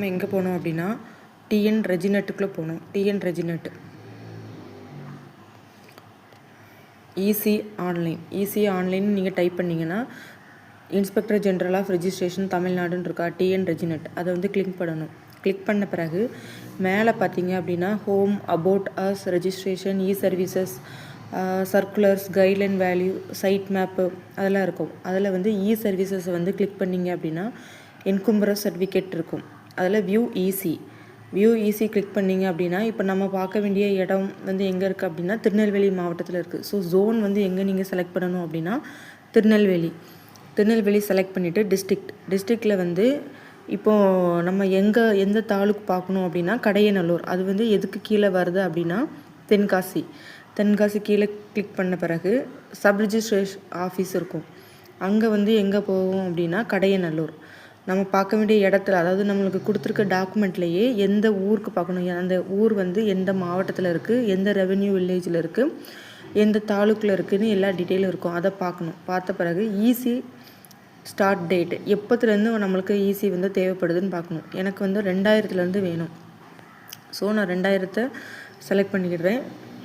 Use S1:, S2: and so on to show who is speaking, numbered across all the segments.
S1: நம்ம எங்கே போகணும் அப்படின்னா டிஎன் ரெஜினெட்டுக்குள்ளே போகணும். டிஎன் ரெஜினெட் இசி ஆன்லைன் நீங்கள் டைப் பண்ணிங்கன்னா இன்ஸ்பெக்டர் ஜென்ரல் ஆஃப் ரெஜிஸ்ட்ரேஷன் தமிழ்நாடுன்னு இருக்கா, டிஎன் ரெஜினெட், அதை வந்து கிளிக் பண்ணணும். கிளிக் பண்ண பிறகு மேலே பார்த்தீங்க அப்படின்னா home, about us, registration, e services, circulars, guideline value, site map அதெல்லாம் இருக்கும். அதில் வந்து இ சர்வீசஸை வந்து கிளிக் பண்ணிங்க அப்படின்னா என்கும்பரஸ் சர்டிஃபிகேட் இருக்கும். அதில் வியூ ஈஸி கிளிக் பண்ணிங்க அப்படின்னா இப்போ நம்ம பார்க்க வேண்டிய இடம் வந்து எங்கே இருக்குது அப்படின்னா திருநெல்வேலி மாவட்டத்தில் இருக்குது. ஸோ ஜோன் வந்து எங்கே நீங்கள் செலக்ட் பண்ணணும் அப்படின்னா திருநெல்வேலி செலக்ட் பண்ணிவிட்டு டிஸ்ட்ரிக்டில் வந்து இப்போது நம்ம எந்த தாலுக்கு பார்க்கணும் அப்படின்னா கடையநல்லூர். அது வந்து எதுக்கு கீழே வருது அப்படின்னா தென்காசி கீழே கிளிக் பண்ண பிறகு சப் ரிஜிஸ்ட்ரேஷன் ஆஃபீஸ் இருக்கும். அங்கே வந்து எங்கே போகும் அப்படின்னா கடையநல்லூர். நம்ம பார்க்க வேண்டிய இடத்துல, அதாவது நம்மளுக்கு கொடுத்துருக்க டாக்குமெண்ட்லேயே எந்த ஊருக்கு பார்க்கணும், அந்த ஊர் வந்து எந்த மாவட்டத்தில் இருக்குது, எந்த ரெவென்யூ வில்லேஜில் இருக்குது, எந்த தாலுக்கில் இருக்குதுன்னு எல்லா டீட்டெயிலும் இருக்கும். அதை பார்க்கணும். பார்த்த பிறகு ஈஸி ஸ்டார்ட் டேட் எப்போத்துலேருந்து நம்மளுக்கு ஈஸி வந்து தேவைப்படுதுன்னு பார்க்கணும். எனக்கு வந்து 2000 வேணும். ஸோ நான் 2000 செலக்ட் பண்ணிக்கிடுறேன்.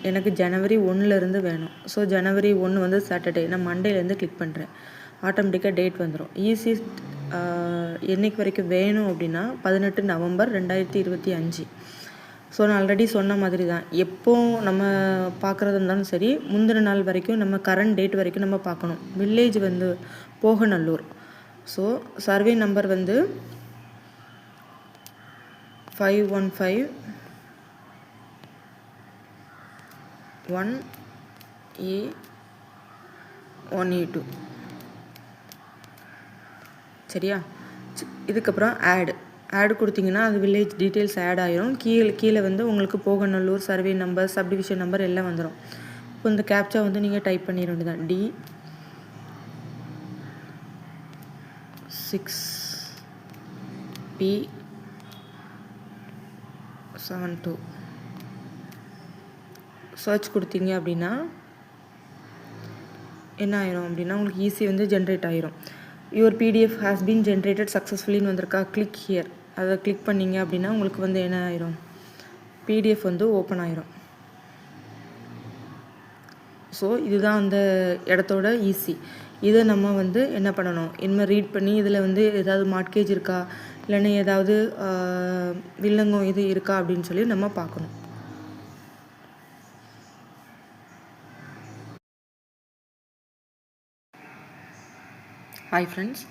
S1: எனக்கு ஜனவரி 1 வேணும். ஸோ ஜனவரி 1 வந்து சாட்டர்டே, நான் மண்டேலேருந்து கிளிக் பண்ணுறேன். ஆட்டோமேட்டிக்காக டேட் வந்துடும். ஈஸி என்றைக்கு வரைக்கும் வேணும் அப்படின்னா 18 நவம்பர் 2025. ஸோ நான் ஆல்ரெடி சொன்ன மாதிரி தான், எப்போ நம்ம பார்க்குறது இருந்தாலும் சரி முந்தின நாள் வரைக்கும் நம்ம கரண்ட் டேட் வரைக்கும் நம்ம பார்க்கணும். வில்லேஜ் வந்து போகநல்லூர். ஸோ சர்வே நம்பர் வந்து 5151A182. சரியா? இதுக்கப்புறம் ஆடு கொடுத்தீங்கன்னா அது வில்லேஜ் டீட்டெயில்ஸ் ஆட் ஆகிரும். கீழே வந்து உங்களுக்கு Boganallur, survey number, subdivision number எல்லாம் வந்துடும். இப்போ இந்த கேப்சா வந்து நீங்கள் டைப் பண்ணிட வேண்டியதான். D6P72 சர்ச் கொடுத்தீங்க அப்படின்னா என்ன ஆயிரும் அப்படின்னா உங்களுக்கு ஈஸி வந்து ஜென்ரேட் ஆகிரும். Your PDF has been generated சக்ஸஸ்ஃபுல்லின்னு வந்திருக்கா, கிளிக் ஹியர். அதை கிளிக் பண்ணிங்க அப்படின்னா உங்களுக்கு வந்து என்ன ஆயிரும், PDF வந்து ஓப்பன் ஆயிரும். ஸோ இதுதான் அந்த இடத்தோட ஈஸி. இதை நம்ம வந்து என்ன பண்ணணும், இனிமேல் ரீட் பண்ணி இதில் வந்து ஏதாவது மார்ட்கேஜ் இருக்கா, இல்லைன்னா ஏதாவது வில்லங்கம் இது இருக்கா அப்படின்னு சொல்லி நம்ம பார்க்கணும். ஹாய் ஃப்ரெண்ட்ஸ்,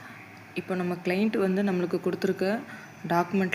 S1: இப்போ நம்ம கிளைண்ட் வந்து நம்மளுக்கு கொடுத்துருக்க டாக்குமெண்ட்